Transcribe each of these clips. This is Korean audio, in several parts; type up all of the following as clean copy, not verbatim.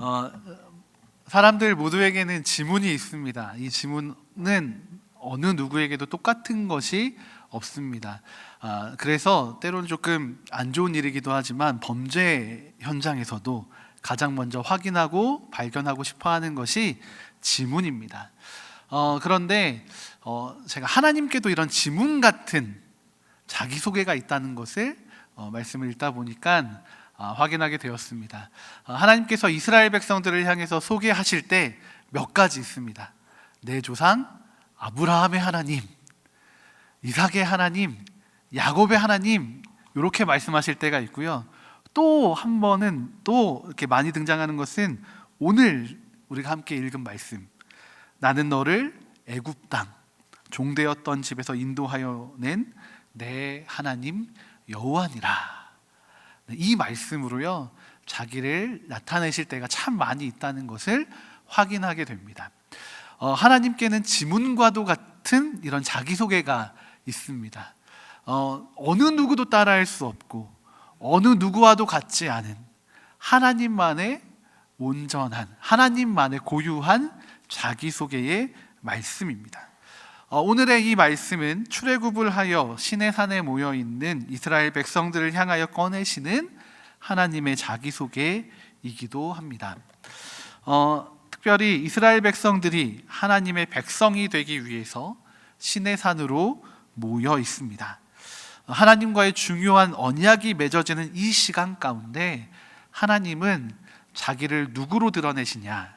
어, 사람들 모두에게는 지문이 있습니다. 이 지문은 어느 누구에게도 똑같은 것이 없습니다. 그래서 때로는 조금 안 좋은 일이기도 하지만 범죄 현장에서도 가장 먼저 확인하고 발견하고 싶어하는 것이 지문입니다. 그런데 제가 하나님께도 이런 지문 같은 자기소개가 있다는 것을 말씀을 읽다 보니까 확인하게 되었습니다. 하나님께서 이스라엘 백성들을 향해서 소개하실 때 몇 가지 있습니다. 내 조상 아브라함의 하나님, 이삭의 하나님, 야곱의 하나님, 이렇게 말씀하실 때가 있고요. 또 한 번은 또 이렇게 많이 등장하는 것은 오늘 우리가 함께 읽은 말씀, 나는 너를 애굽 땅 종되었던 집에서 인도하여 낸 내 하나님 여호와니라. 이 말씀으로요, 자기를 나타내실 때가 참 많이 있다는 것을 확인하게 됩니다. 하나님께는 지문과도 같은 이런 자기소개가 있습니다. 어느 누구도 따라할 수 없고 어느 누구와도 같지 않은 하나님만의 온전한, 하나님만의 고유한 자기소개의 말씀입니다. 오늘의 이 말씀은 출애굽을 하여 시내산에 모여있는 이스라엘 백성들을 향하여 꺼내시는 하나님의 자기소개이기도 합니다. 특별히 이스라엘 백성들이 하나님의 백성이 되기 위해서 시내산으로 모여 있습니다. 하나님과의 중요한 언약이 맺어지는 이 시간 가운데 하나님은 자기를 누구로 드러내시냐,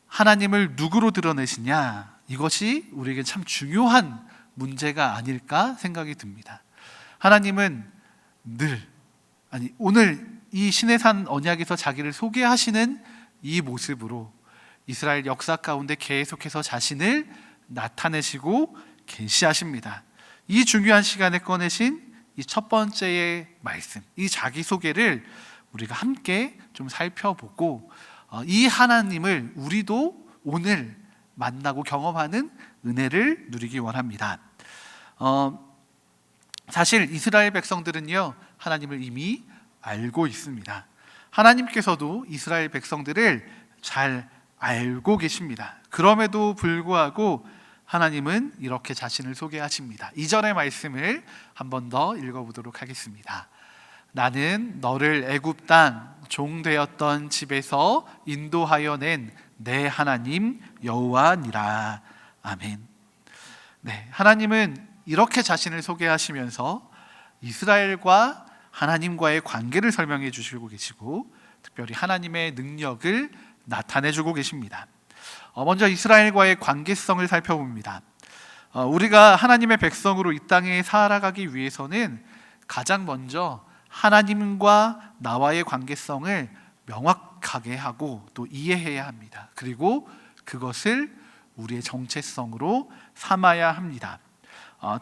하나님을 누구로 드러내시냐, 이것이 우리에게 참 중요한 문제가 아닐까 생각이 듭니다. 하나님은 오늘 이 시내산 언약에서 자기를 소개하시는 이 모습으로 이스라엘 역사 가운데 계속해서 자신을 나타내시고 계시하십니다. 이 중요한 시간에 꺼내신 이 첫 번째의 말씀, 이 자기소개를 우리가 함께 좀 살펴보고 이 하나님을 우리도 오늘 만나고 경험하는 은혜를 누리기 원합니다. 사실 이스라엘 백성들은요, 하나님을 이미 알고 있습니다. 하나님께서도 이스라엘 백성들을 잘 알고 계십니다. 그럼에도 불구하고 하나님은 이렇게 자신을 소개하십니다. 이전의 말씀을 한 번 더 읽어보도록 하겠습니다. 나는 너를 애굽 땅 종되었던 집에서 인도하여 낸 내 하나님 여호와니라. 아멘. 네, 하나님은 이렇게 자신을 소개하시면서 이스라엘과 하나님과의 관계를 설명해 주시고 계시고, 특별히 하나님의 능력을 나타내 주고 계십니다. 먼저 이스라엘과의 관계성을 살펴봅니다. 우리가 하나님의 백성으로 이 땅에 살아가기 위해서는 가장 먼저 하나님과 나와의 관계성을 명확하게 하고 또 이해해야 합니다. 그리고 그것을 우리의 정체성으로 삼아야 합니다.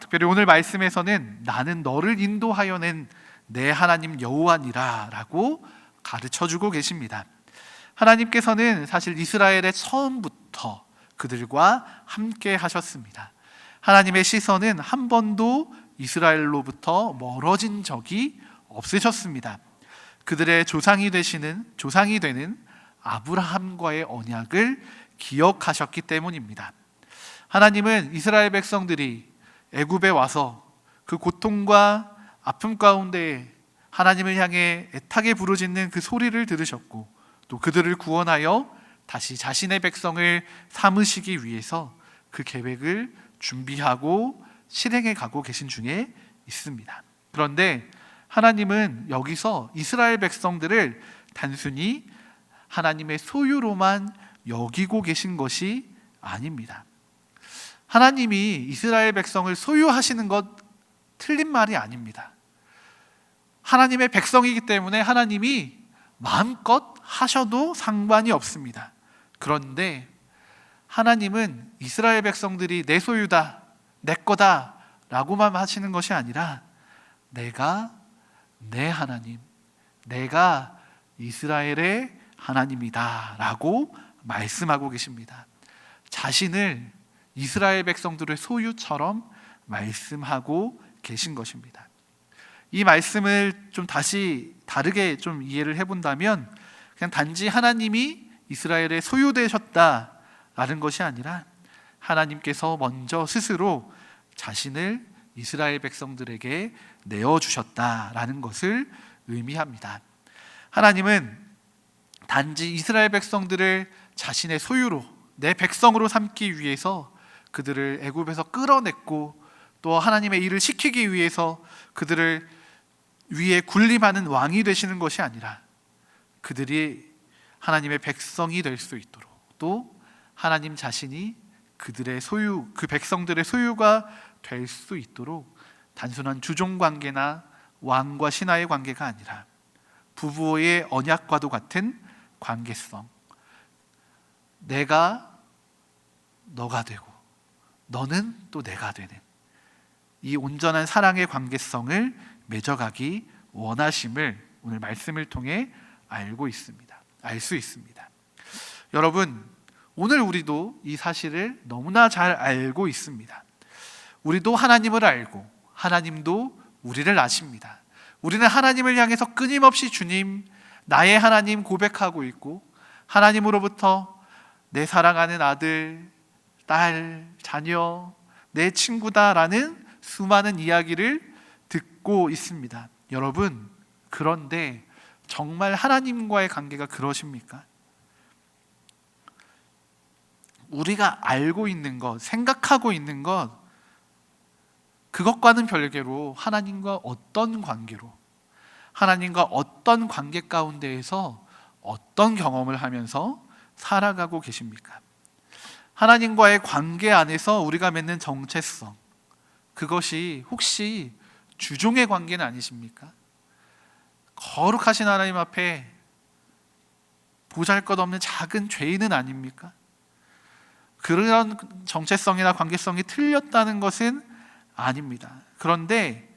특별히 오늘 말씀에서는 나는 너를 인도하여 낸 내 하나님 여호와니라 라고 가르쳐주고 계십니다. 하나님께서는 사실 이스라엘의 처음부터 그들과 함께 하셨습니다. 하나님의 시선은 한 번도 이스라엘로부터 멀어진 적이 없으셨습니다. 그들의 조상이 되는 아브라함과의 언약을 기억하셨기 때문입니다. 하나님은 이스라엘 백성들이 애굽에 와서 그 고통과 아픔 가운데 하나님을 향해 애타게 부르짖는 그 소리를 들으셨고, 또 그들을 구원하여 다시 자신의 백성을 삼으시기 위해서 그 계획을 준비하고 실행해 가고 계신 중에 있습니다. 그런데 하나님은 여기서 이스라엘 백성들을 단순히 하나님의 소유로만 여기고 계신 것이 아닙니다. 하나님이 이스라엘 백성을 소유하시는 것 틀린 말이 아닙니다. 하나님의 백성이기 때문에 하나님이 마음껏 하셔도 상관이 없습니다. 그런데 하나님은 이스라엘 백성들이 내 소유다, 내 거다 라고만 하시는 것이 아니라 내가 내 하나님, 내가 이스라엘의 하나님이다 라고 말씀하고 계십니다. 자신을 이스라엘 백성들의 소유처럼 말씀하고 계신 것입니다. 이 말씀을 좀 다시 다르게 좀 이해를 해본다면, 그냥 단지 하나님이 이스라엘의 소유되셨다라는 것이 아니라 하나님께서 먼저 스스로 자신을 이스라엘 백성들에게 내어주셨다라는 것을 의미합니다. 하나님은 단지 이스라엘 백성들을 자신의 소유로, 내 백성으로 삼기 위해서 그들을 애굽에서 끌어냈고, 또 하나님의 일을 시키기 위해서 그들을 위에 군림하는 왕이 되시는 것이 아니라 그들이 하나님의 백성이 될 수 있도록, 또 하나님 자신이 그들의 소유, 그 백성들의 소유가 될 수 있도록 단순한 주종 관계나 왕과 신하의 관계가 아니라 부부의 언약과도 같은 관계성, 내가 너가 되고 너는 또 내가 되는 이 온전한 사랑의 관계성을 맺어가기 원하심을 오늘 말씀을 통해 알 수 있습니다. 여러분, 오늘 우리도 이 사실을 너무나 잘 알고 있습니다. 우리도 하나님을 알고 하나님도 우리를 아십니다. 우리는 하나님을 향해서 끊임없이 주님, 나의 하나님 고백하고 있고, 하나님으로부터 내 사랑하는 아들, 딸, 자녀, 내 친구다라는 수많은 이야기를 듣고 있습니다. 여러분, 그런데 정말 하나님과의 관계가 그러십니까? 우리가 알고 있는 것, 생각하고 있는 것, 그것과는 별개로 하나님과 어떤 관계로, 하나님과 어떤 관계 가운데에서 어떤 경험을 하면서 살아가고 계십니까? 하나님과의 관계 안에서 우리가 맺는 정체성, 그것이 혹시 주종의 관계는 아니십니까? 거룩하신 하나님 앞에 보잘것없는 작은 죄인은 아닙니까? 그런 정체성이나 관계성이 틀렸다는 것은 아닙니다. 그런데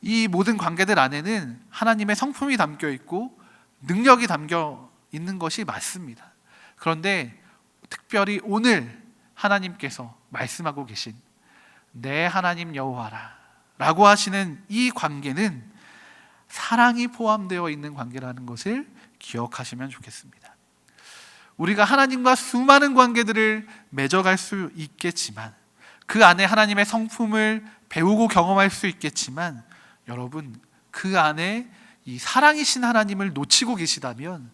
이 모든 관계들 안에는 하나님의 성품이 담겨 있고 능력이 담겨 있는 것이 맞습니다. 그런데 특별히 오늘 하나님께서 말씀하고 계신 내 하나님 여호와라 라고 하시는 이 관계는 사랑이 포함되어 있는 관계라는 것을 기억하시면 좋겠습니다. 우리가 하나님과 수많은 관계들을 맺어갈 수 있겠지만, 그 안에 하나님의 성품을 배우고 경험할 수 있겠지만, 여러분, 그 안에 이 사랑이신 하나님을 놓치고 계시다면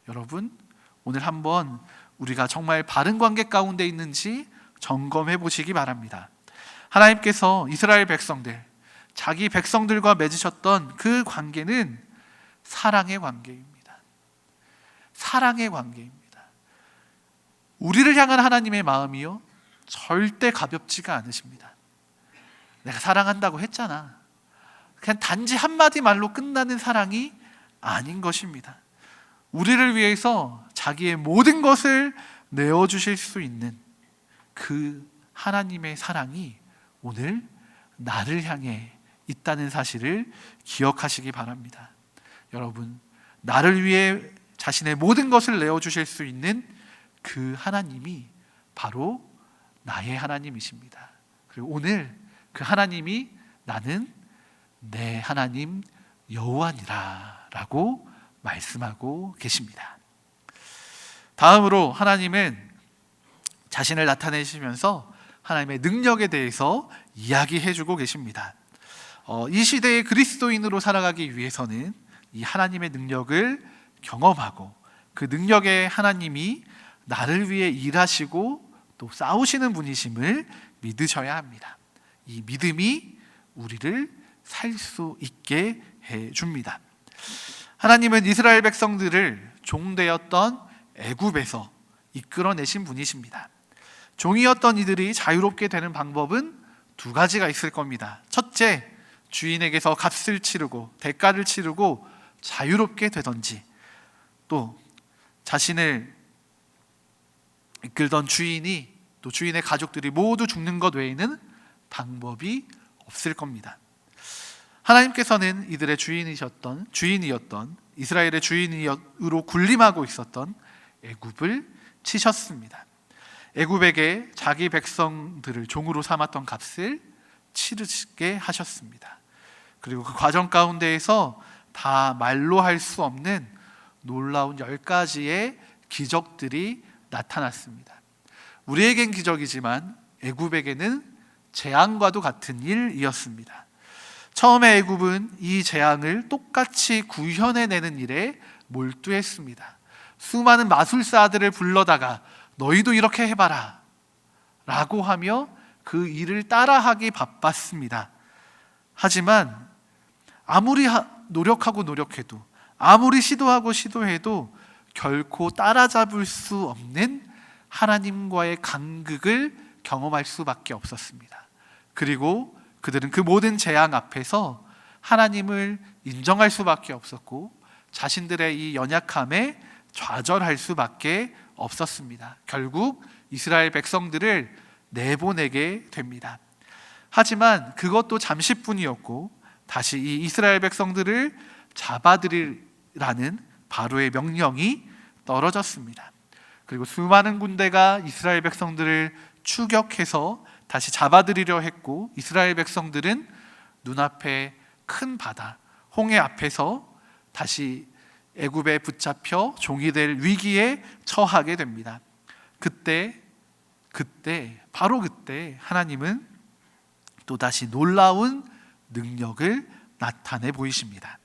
여러분, 오늘 한번 우리가 정말 바른 관계 가운데 있는지 점검해 보시기 바랍니다. 하나님께서 이스라엘 백성들, 자기 백성들과 맺으셨던 그 관계는 사랑의 관계입니다. 사랑의 관계입니다. 우리를 향한 하나님의 마음이요, 절대 가볍지가 않으십니다. 내가 사랑한다고 했잖아. 그냥 단지 한마디 말로 끝나는 사랑이 아닌 것입니다. 우리를 위해서 자기의 모든 것을 내어주실 수 있는 그 하나님의 사랑이 오늘 나를 향해 있다는 사실을 기억하시기 바랍니다. 여러분, 나를 위해 자신의 모든 것을 내어주실 수 있는 그 하나님이 바로 나의 하나님이십니다. 그리고 오늘 그 하나님이 나는 내 하나님 여호와니라 라고 말씀하고 계십니다. 다음으로 하나님은 자신을 나타내시면서 하나님의 능력에 대해서 이야기해주고 계십니다. 이 시대의 그리스도인으로 살아가기 위해서는 이 하나님의 능력을 경험하고 그 능력의 하나님이 나를 위해 일하시고 또 싸우시는 분이심을 믿으셔야 합니다. 이 믿음이 우리를 살 수 있게 해줍니다. 하나님은 이스라엘 백성들을 종되었던 애굽에서 이끌어내신 분이십니다. 종이었던 이들이 자유롭게 되는 방법은 두 가지가 있을 겁니다. 첫째, 주인에게서 값을 치르고 대가를 치르고 자유롭게 되든지, 또 자신을 이끌던 주인이, 또 주인의 가족들이 모두 죽는 것 외에는 방법이 없을 겁니다. 하나님께서는 이들의 주인이었던 이스라엘의 주인으로 군림하고 있었던 애굽을 치셨습니다. 애굽에게 자기 백성들을 종으로 삼았던 값을 치르게 하셨습니다. 그리고 그 과정 가운데에서 다 말로 할 수 없는 놀라운 10가지의 기적들이 나타났습니다. 우리에겐 기적이지만 애굽에게는 재앙과도 같은 일이었습니다. 처음에 애굽은 이 재앙을 똑같이 구현해내는 일에 몰두했습니다. 수많은 마술사들을 불러다가 너희도 이렇게 해봐라 라고 하며 그 일을 따라하기 바빴습니다. 하지만 아무리 노력하고 노력해도, 아무리 시도해도 결코 따라잡을 수 없는 하나님과의 간극을 경험할 수밖에 없었습니다. 그리고 그들은 그 모든 재앙 앞에서 하나님을 인정할 수밖에 없었고 자신들의 이 연약함에 좌절할 수밖에 없었습니다. 결국 이스라엘 백성들을 내보내게 됩니다. 하지만 그것도 잠시뿐이었고 다시 이 이스라엘 백성들을 잡아들이라는 바로의 명령이 떨어졌습니다. 그리고 수많은 군대가 이스라엘 백성들을 추격해서 다시 잡아들이려 했고 이스라엘 백성들은 눈앞에 큰 바다, 홍해 앞에서 다시 애굽에 붙잡혀 종이 될 위기에 처하게 됩니다. 바로 그때 하나님은 또다시 놀라운 능력을 나타내 보이십니다.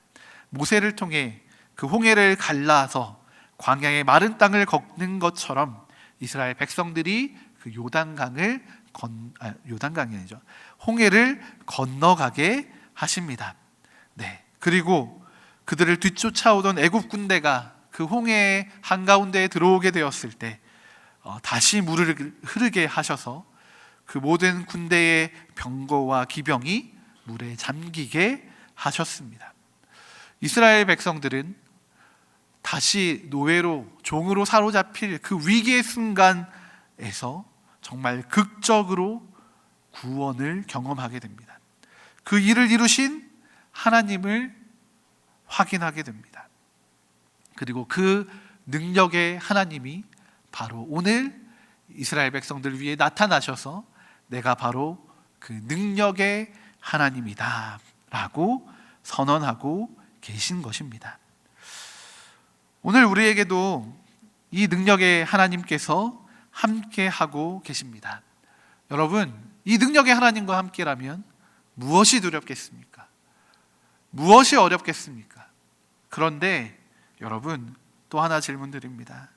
모세를 통해 그 홍해를 갈라서 광야의 마른 땅을 걷는 것처럼 이스라엘 백성들이 그 홍해를 건너가게 하십니다. 그리고 그들을 뒤쫓아오던 애굽 군대가 그 홍해의 한가운데에 들어오게 되었을 때 다시 물을 흐르게 하셔서 그 모든 군대의 병거와 기병이 물에 잠기게 하셨습니다. 이스라엘 백성들은 다시 노예로, 종으로 사로잡힐 그 위기의 순간에서 정말 극적으로 구원을 경험하게 됩니다. 그 일을 이루신 하나님을 확인하게 됩니다. 그리고 그 능력의 하나님이 바로 오늘 이스라엘 백성들 위해 나타나셔서 내가 바로 그 능력의 하나님이다 라고 선언하고 계신 것입니다. 오늘 우리에게도 이 능력의 하나님께서 함께 하고 계십니다. 여러분, 이 능력의 하나님과 함께라면 무엇이 두렵겠습니까? 무엇이 어렵겠습니까? 그런데 여러분, 또 하나 질문 드립니다.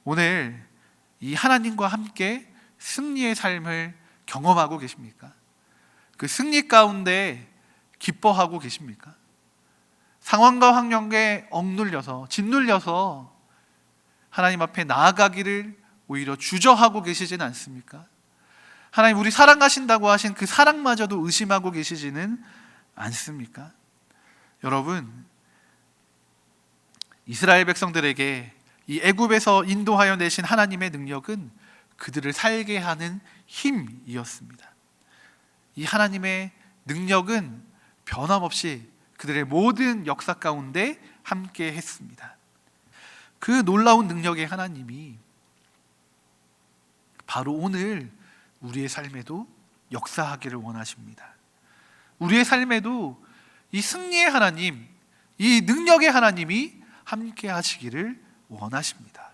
오늘 이 하나님과 함께 승리의 삶을 경험하고 계십니까? 그 승리 가운데 기뻐하고 계십니까? 상황과 환경에 억눌려서, 짓눌려서 하나님 앞에 나아가기를 오히려 주저하고 계시지는 않습니까? 하나님 우리 사랑하신다고 하신 그 사랑마저도 의심하고 계시지는 않습니까? 여러분, 이스라엘 백성들에게 이 애굽에서 인도하여 내신 하나님의 능력은 그들을 살게 하는 힘이었습니다. 이 하나님의 능력은 변함없이 그들의 모든 역사 가운데 함께 했습니다. 그 놀라운 능력의 하나님이 바로 오늘 우리의 삶에도 역사하기를 원하십니다. 우리의 삶에도 이 승리의 하나님, 이 능력의 하나님이 함께 하시기를 원하십니다.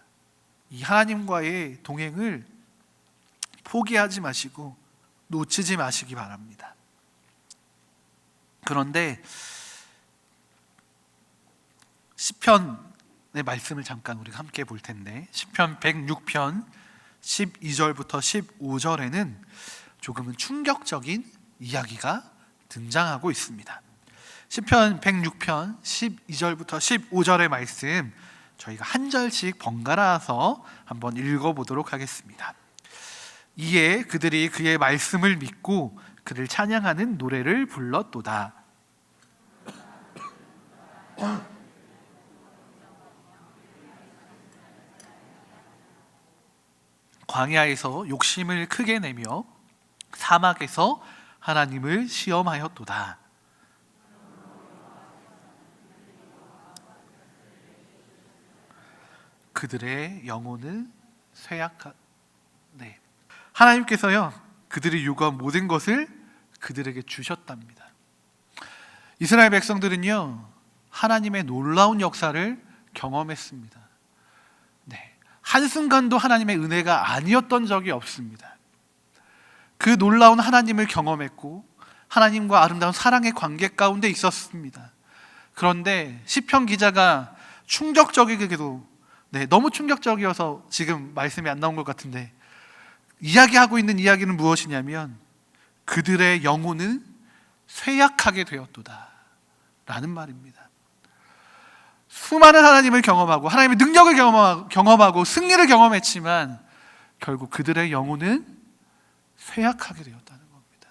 이 하나님과의 동행을 포기하지 마시고 놓치지 마시기 바랍니다. 그런데 시편의 말씀을 잠깐 우리가 함께 볼 텐데, 시편 106편 12절부터 15절에는 조금은 충격적인 이야기가 등장하고 있습니다. 시편 106편 12절부터 15절의 말씀 저희가 한 절씩 번갈아서 한번 읽어보도록 하겠습니다. 이에 그들이 그의 말씀을 믿고 그를 찬양하는 노래를 불렀도다. 광야에서 욕심을 크게 내며 사막에서 하나님을 시험하였도다. 그들의 영혼은 하나님께서요, 그들이 요구한 모든 것을 그들에게 주셨답니다. 이스라엘 백성들은요, 하나님의 놀라운 역사를 경험했습니다. 네, 한순간도 하나님의 은혜가 아니었던 적이 없습니다. 그 놀라운 하나님을 경험했고 하나님과 아름다운 사랑의 관계 가운데 있었습니다. 그런데 시편 기자가 충격적이게도, 너무 충격적이어서 지금 말씀이 안 나온 것 같은데, 이야기하고 있는 이야기는 무엇이냐면 그들의 영혼은 쇠약하게 되었도다 라는 말입니다. 수많은 하나님을 경험하고 하나님의 능력을 경험하고 승리를 경험했지만 결국 그들의 영혼은 쇠약하게 되었다는 겁니다.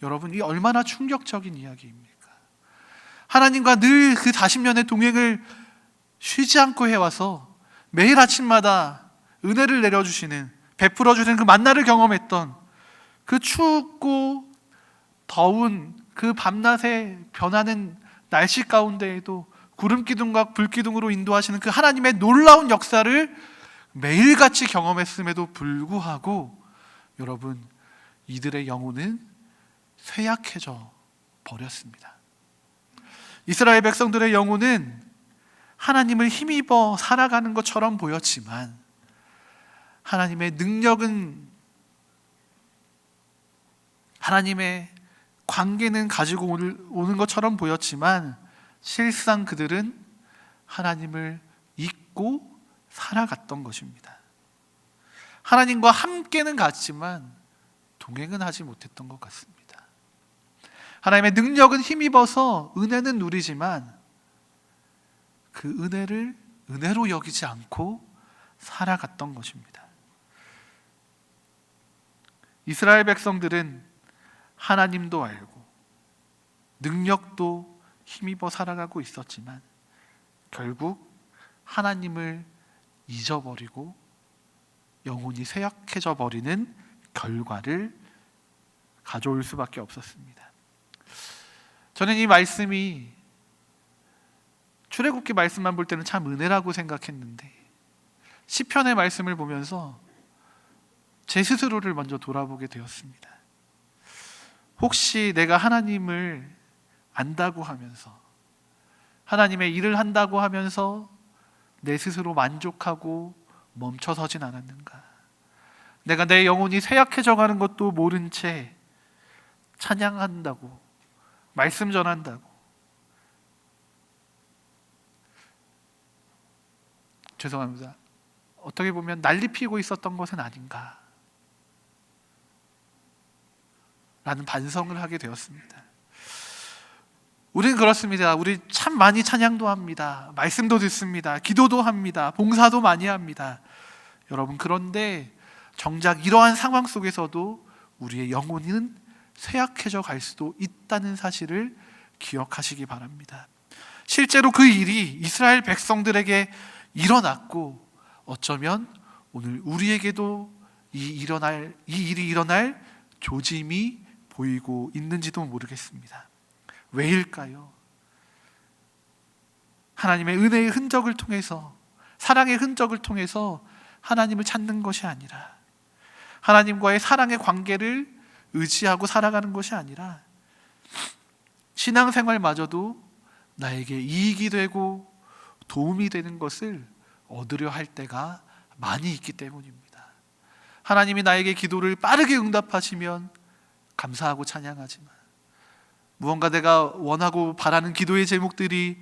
여러분, 이 얼마나 충격적인 이야기입니까? 하나님과 늘 그 40년의 동행을 쉬지 않고 해와서 매일 아침마다 은혜를 내려주시는, 베풀어 주시는 그 만나를 경험했던, 그 춥고 더운 그 밤낮에 변하는 날씨 가운데에도 구름 기둥과 불 기둥으로 인도하시는 그 하나님의 놀라운 역사를 매일같이 경험했음에도 불구하고 여러분, 이들의 영혼은 쇠약해져 버렸습니다. 이스라엘 백성들의 영혼은 하나님을 힘입어 살아가는 것처럼 보였지만 하나님의 능력은, 하나님의 관계는 가지고 오는 것처럼 보였지만 실상 그들은 하나님을 잊고 살아갔던 것입니다. 하나님과 함께는 갔지만 동행은 하지 못했던 것 같습니다. 하나님의 능력은 힘입어서 은혜는 누리지만 그 은혜를 은혜로 여기지 않고 살아갔던 것입니다. 이스라엘 백성들은 하나님도 알고 능력도 힘입어 살아가고 있었지만 결국 하나님을 잊어버리고 영혼이 쇠약해져 버리는 결과를 가져올 수밖에 없었습니다. 저는 이 말씀이 출애굽기 말씀만 볼 때는 참 은혜라고 생각했는데 시편의 말씀을 보면서 제 스스로를 먼저 돌아보게 되었습니다. 혹시 내가 하나님을 안다고 하면서, 하나님의 일을 한다고 하면서 내 스스로 만족하고 멈춰서진 않았는가? 내가 내 영혼이 쇠약해져 가는 것도 모른 채 찬양한다고, 말씀 전한다고, 죄송합니다, 어떻게 보면 난리 피우고 있었던 것은 아닌가 라는 반성을 하게 되었습니다. 우리는 그렇습니다. 우리 참 많이 찬양도 합니다. 말씀도 듣습니다. 기도도 합니다. 봉사도 많이 합니다. 여러분, 그런데 정작 이러한 상황 속에서도 우리의 영혼은 쇠약해져 갈 수도 있다는 사실을 기억하시기 바랍니다. 실제로 그 일이 이스라엘 백성들에게 일어났고 어쩌면 오늘 우리에게도 이 일이 일어날 조짐이 보이고 있는지도 모르겠습니다. 왜일까요? 하나님의 은혜의 흔적을 통해서, 사랑의 흔적을 통해서 하나님을 찾는 것이 아니라, 하나님과의 사랑의 관계를 의지하고 살아가는 것이 아니라 신앙생활마저도 나에게 이익이 되고 도움이 되는 것을 얻으려 할 때가 많이 있기 때문입니다. 하나님이 나에게 기도를 빠르게 응답하시면 감사하고 찬양하지만 무언가 내가 원하고 바라는 기도의 제목들이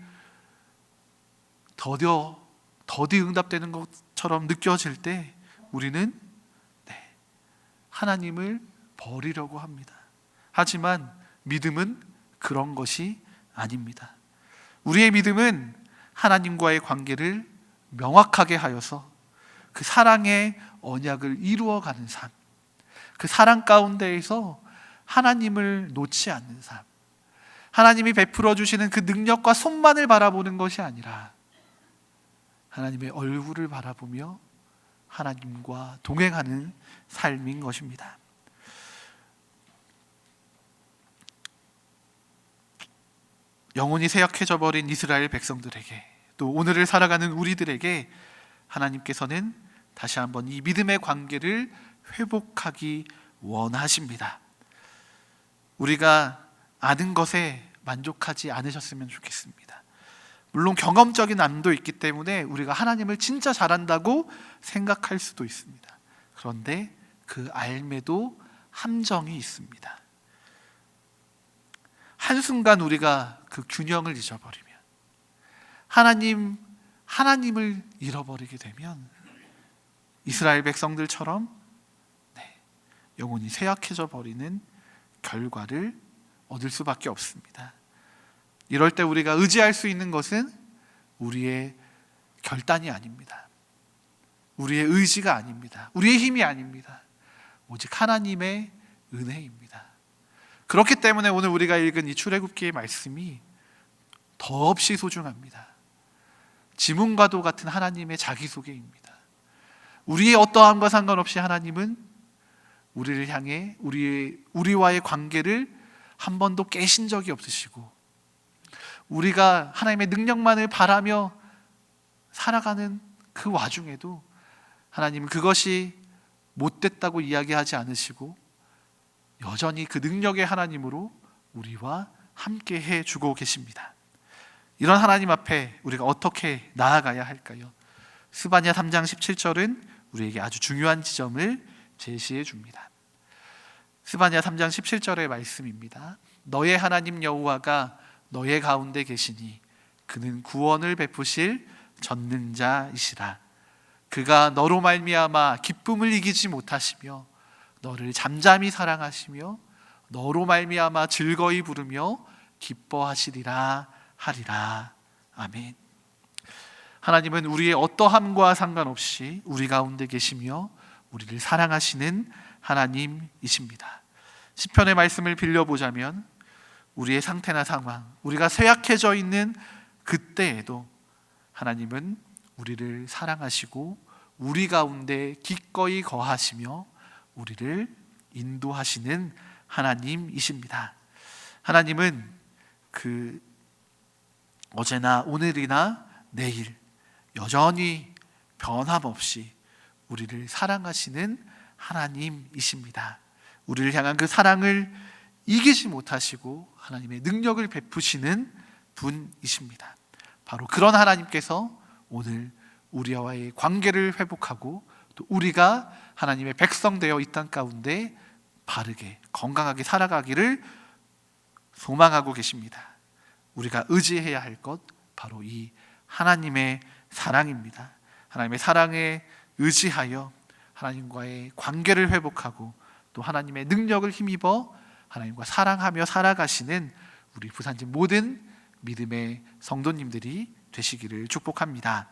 더디 응답되는 것처럼 느껴질 때 우리는 하나님을 버리려고 합니다. 하지만 믿음은 그런 것이 아닙니다. 우리의 믿음은 하나님과의 관계를 명확하게 하여서 그 사랑의 언약을 이루어가는 삶, 그 사랑 가운데에서 하나님을 놓지 않는 삶, 하나님이 베풀어 주시는 그 능력과 손만을 바라보는 것이 아니라 하나님의 얼굴을 바라보며 하나님과 동행하는 삶인 것입니다. 영혼이 쇠약해져 버린 이스라엘 백성들에게, 또 오늘을 살아가는 우리들에게 하나님께서는 다시 한번 이 믿음의 관계를 회복하기 원하십니다. 우리가 아는 것에 만족하지 않으셨으면 좋겠습니다. 물론 경험적인 안도 있기 때문에 우리가 하나님을 진짜 잘한다고 생각할 수도 있습니다. 그런데 그 알매도 함정이 있습니다. 한순간 우리가 그 균형을 잊어버리면, 하나님을 잃어버리게 되면 이스라엘 백성들처럼 영혼이 쇠약해져 버리는 결과를 얻을 수밖에 없습니다. 이럴 때 우리가 의지할 수 있는 것은 우리의 결단이 아닙니다. 우리의 의지가 아닙니다. 우리의 힘이 아닙니다. 오직 하나님의 은혜입니다. 그렇기 때문에 오늘 우리가 읽은 이 출애굽기의 말씀이 더없이 소중합니다. 지문과도 같은 하나님의 자기소개입니다. 우리의 어떠함과 상관없이 하나님은 우리를 향해 우리와의 관계를 한 번도 깨신 적이 없으시고, 우리가 하나님의 능력만을 바라며 살아가는 그 와중에도 하나님은 그것이 못됐다고 이야기하지 않으시고 여전히 그 능력의 하나님으로 우리와 함께 해주고 계십니다. 이런 하나님 앞에 우리가 어떻게 나아가야 할까요? 스바냐 3장 17절은 우리에게 아주 중요한 지점을 제시해 줍니다. 스바냐 3장 17절의 말씀입니다. 너의 하나님 여호와가 너의 가운데 계시니 그는 구원을 베푸실 전능자이시라. 그가 너로 말미암아 기쁨을 이기지 못하시며 너를 잠잠히 사랑하시며 너로 말미암아 즐거이 부르며 기뻐하시리라 하리라. 아멘. 하나님은 우리의 어떠함과 상관없이 우리 가운데 계시며 우리를 사랑하시는 하나님이십니다. 시편의 말씀을 빌려보자면 우리의 상태나 상황, 우리가 쇠약해져 있는 그때에도 하나님은 우리를 사랑하시고 우리 가운데 기꺼이 거하시며 우리를 인도하시는 하나님이십니다. 하나님은 그 어제나 오늘이나 내일 여전히 변함없이 우리를 사랑하시는 하나님이십니다. 우리를 향한 그 사랑을 이기지 못하시고 하나님의 능력을 베푸시는 분이십니다. 바로 그런 하나님께서 오늘 우리와의 관계를 회복하고 또 우리가 하나님의 백성 되어 이 땅 가운데 바르게 건강하게 살아가기를 소망하고 계십니다. 우리가 의지해야 할 것 바로 이 하나님의 사랑입니다. 하나님의 사랑에 의지하여 하나님과의 관계를 회복하고 또 하나님의 능력을 힘입어 하나님과 사랑하며 살아가시는 우리 부산진 모든 믿음의 성도님들이 되시기를 축복합니다.